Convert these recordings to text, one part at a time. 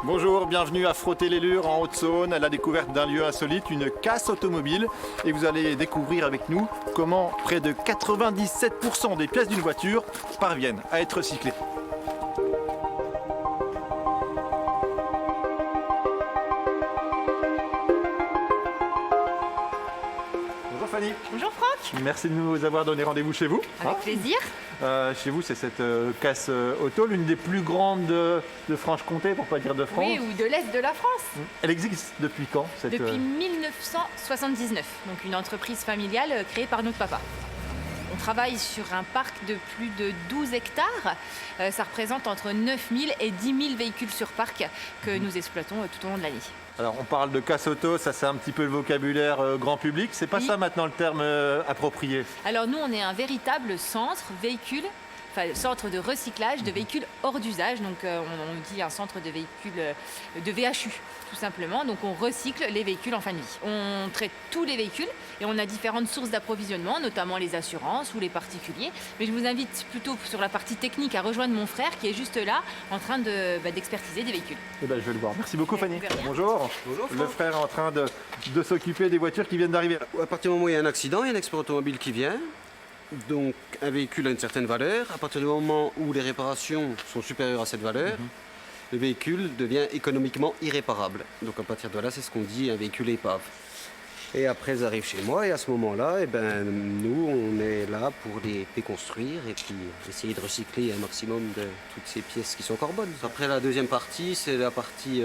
Bonjour, bienvenue à Frotter les Lures en Haute-Saône, à la découverte d'un lieu insolite, une casse automobile. Et vous allez découvrir avec nous comment près de 97% des pièces d'une voiture parviennent à être recyclées. Bonjour Fanny. Bonjour Franck. Merci de nous avoir donné rendez-vous chez vous. Avec plaisir. Chez vous, c'est cette casse auto, l'une des plus grandes de Franche-Comté, pour pas dire de France. Oui, ou de l'Est de la France. Elle existe depuis quand cette... Depuis 1979, donc une entreprise familiale créée par notre papa. On travaille sur un parc de plus de 12 hectares. Ça représente entre 9 000 et 10 000 véhicules sur parc que nous exploitons tout au long de l'année. Alors on parle de casse auto, ça c'est un petit peu le vocabulaire grand public. C'est pas Oui. ça maintenant le terme approprié. Alors nous, on est un véritable centre centre de recyclage de véhicules hors d'usage. Donc on dit un centre de véhicules de VHU, tout simplement. Donc on recycle les véhicules en fin de vie. On traite tous les véhicules et on a différentes sources d'approvisionnement, notamment les assurances ou les particuliers. Mais je vous invite plutôt sur la partie technique à rejoindre mon frère qui est juste là en train d'expertiser des véhicules. Eh ben, je vais le voir. Merci beaucoup Fanny. De rien. Bonjour. Bonjour, Le Franck. frère est en train de s'occuper des voitures qui viennent d'arriver. À partir du moment où il y a un accident, il y a un expert automobile qui vient. Donc un véhicule a une certaine valeur. À partir du moment où les réparations sont supérieures à cette valeur, le véhicule devient économiquement irréparable. Donc à partir de là, c'est ce qu'on dit un véhicule épave. Et après, ils arrivent chez moi et à ce moment-là, nous, on est là pour les déconstruire et puis essayer de recycler un maximum de toutes ces pièces qui sont encore bonnes. Après, la deuxième partie, c'est la partie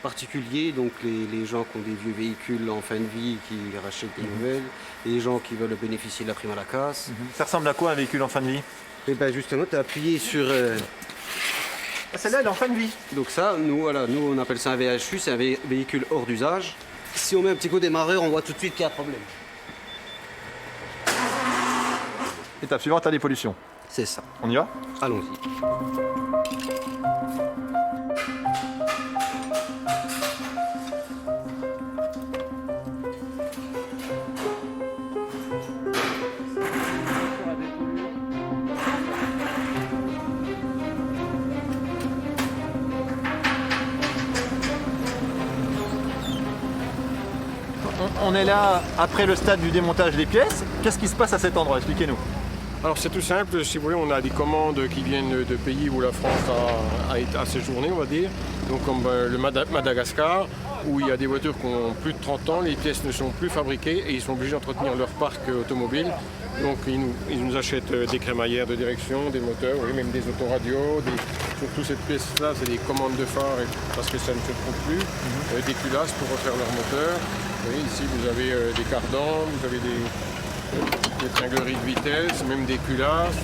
particulier, donc les gens qui ont des vieux véhicules en fin de vie, qui rachètent des nouvelles, et les gens qui veulent bénéficier de la prime à la casse. Ça ressemble à quoi un véhicule en fin de vie? Et bien justement, tu as appuyé sur... Ah, celle-là elle est en fin de vie. donc ça, nous on appelle ça un VHU, c'est un véhicule hors d'usage. Si on met un petit coup démarreur, on voit tout de suite qu'il y a un problème. Étape suivante, à dépollution. C'est ça. On y va? Allons-y. On est là après le stade du démontage des pièces. Qu'est-ce qui se passe à cet endroit? Expliquez-nous. Alors c'est tout simple, si vous voulez, on a des commandes qui viennent de pays où la France a séjourné, on va dire. Donc comme le Madagascar, où il y a des voitures qui ont plus de 30 ans, les pièces ne sont plus fabriquées et ils sont obligés d'entretenir leur parc automobile. Donc ils nous achètent des crémaillères de direction, des moteurs, oui, même des autoradios, surtout cette pièce-là, c'est des commandes de phare parce que ça ne se trouve plus, des culasses pour refaire leur moteur. Vous voyez, ici vous avez des cardans, vous avez des tringleries de vitesse, même des culasses.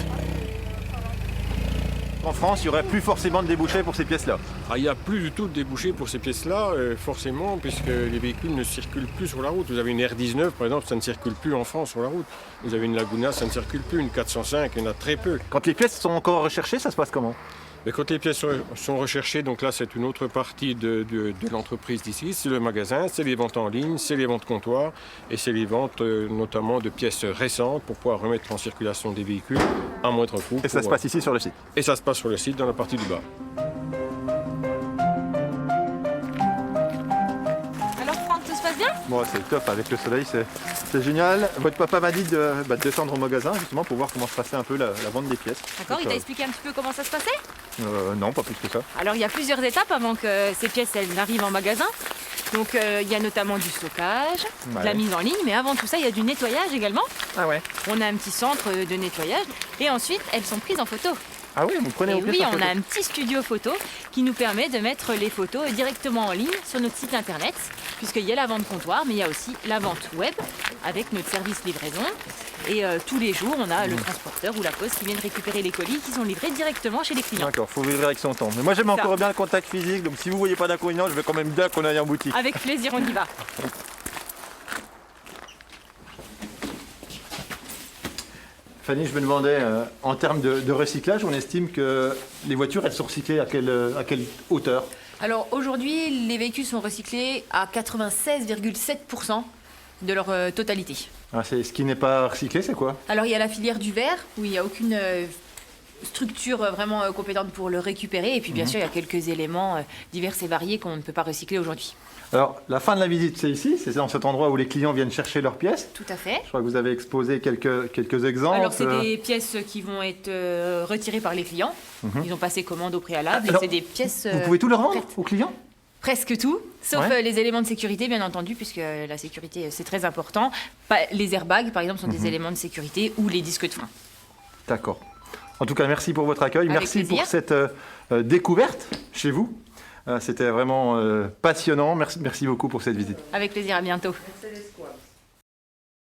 En France, il n'y aurait plus forcément de débouchés pour ces pièces-là. Il n'y a plus du tout de débouchés pour ces pièces-là, forcément, puisque les véhicules ne circulent plus sur la route. Vous avez une R19, par exemple, ça ne circule plus en France sur la route. Vous avez une Laguna, ça ne circule plus. Une 405, il y en a très peu. Quand les pièces sont encore recherchées, ça se passe comment? Mais quand les pièces sont recherchées, donc là c'est une autre partie de l'entreprise d'ici, c'est le magasin, c'est les ventes en ligne, c'est les ventes comptoirs et c'est les ventes notamment de pièces récentes pour pouvoir remettre en circulation des véhicules à moindre coût. Et ça se passe ici sur le site. Et ça se passe sur le site dans la partie du bas. Alors Franck, tout se passe bien? Bon, c'est top, avec le soleil, c'est génial. Votre papa m'a dit de descendre au magasin justement pour voir comment se passait un peu la vente des pièces. D'accord, il Donc, t'a expliqué un petit peu comment ça se passait? non, pas plus que ça. Alors il y a plusieurs étapes avant que ces pièces elles arrivent en magasin. Donc il y a notamment du stockage, de la Ouais. mise en ligne, mais avant tout ça il y a du nettoyage également. Ah ouais. On a un petit centre de nettoyage et ensuite elles sont prises en photo. Ah oui, vous prenez Et vos pièces oui, en on photo. a un petit studio photo qui nous permet de mettre les photos directement en ligne sur notre site internet, puisqu'il y a la vente comptoir, mais il y a aussi la vente web avec notre service livraison. Et tous les jours, on a le transporteur ou la poste qui viennent récupérer les colis qui sont livrés directement chez les clients. D'accord, faut vivre avec son temps. Mais moi j'aime C'est ça. encore bien le contact physique, donc si vous voyez pas d'inconvénient, je veux quand même bien qu'on aille en boutique. Avec plaisir, on y va. Fanny, je me demandais, en termes de recyclage, on estime que les voitures, elles sont recyclées à quelle hauteur? Alors aujourd'hui, les véhicules sont recyclés à 96,7% de leur totalité. Ah, ce qui n'est pas recyclé, c'est quoi? Alors il y a la filière du verre, où il n'y a aucune structure vraiment compétente pour le récupérer. Et puis bien sûr, il y a quelques éléments divers et variés qu'on ne peut pas recycler aujourd'hui. Alors, la fin de la visite, c'est ici, c'est dans cet endroit où les clients viennent chercher leurs pièces. Tout à fait. Je crois que vous avez exposé quelques exemples. Alors, c'est des pièces qui vont être retirées par les clients. Ils ont passé commande au préalable. Alors, et c'est des pièces. Vous pouvez tout leur vendre prêtes. aux clients? Presque tout, sauf Ouais. les éléments de sécurité, bien entendu, puisque la sécurité, c'est très important. Les airbags, par exemple, sont des éléments de sécurité ou les disques de frein. D'accord. En tout cas, merci pour votre accueil. Avec Merci plaisir. pour cette découverte chez vous. C'était vraiment passionnant. Merci beaucoup pour cette visite. Avec plaisir, à bientôt.